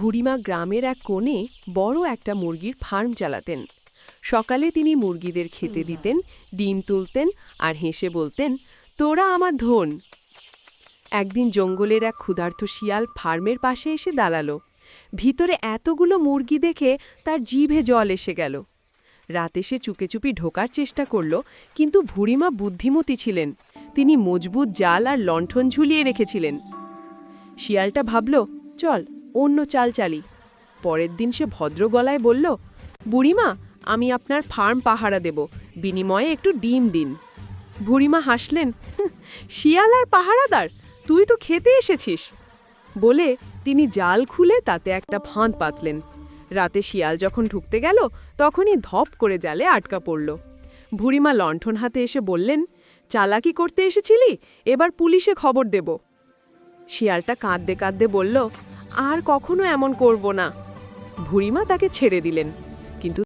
বুড়িমা গ্রামের এক কোণে বড় একটা মুরগির ফার্ম চালাতেন। সকালে তিনি মুরগিদের খেতে দিতেন, ডিম তুলতেন আর হেসে বলতেন, তোরা আমার ধন। একদিন জঙ্গলের এক ক্ষুধার্ত শিয়াল ফার্মের পাশে এসে দাঁড়ালো। ভিতরে এতগুলো মুরগি দেখে তার জিভে জল এসে গেল। রাতে সে চুপি ঢোকার চেষ্টা করল, কিন্তু বুড়িমা বুদ্ধিমতী ছিলেন। তিনি মজবুত জাল আর লণ্ঠন ঝুলিয়ে রেখেছিলেন। শিয়ালটা ভাবল, চল অন্য চাল চালি। পরের দিন সে ভদ্র গলায় বলল, বুড়িমা, আমি আপনার ফার্ম পাহারা দেব, বিনিময়ে একটু ডিম দিন। বুড়িমা হাসলেন, শিয়াল আর পাহারাদার, তুই তো খেতে এসেছিস। বলে তিনি জাল খুলে তাতে একটা ফাঁদ পাতলেন। রাতে শিয়াল যখন ঢুকতে গেল, তখনই ধপ করে জালে আটকা পড়ল। বুড়িমা লণ্ঠন হাতে এসে বললেন, চালাকি করতে এসেছিলি, এবার পুলিশে খবর দেব। শিয়ালটা কাঁদতে কাঁদতে বলল, আর কখনো এমন করব না। বুড়িমা তাকে ছেড়ে দিলেন।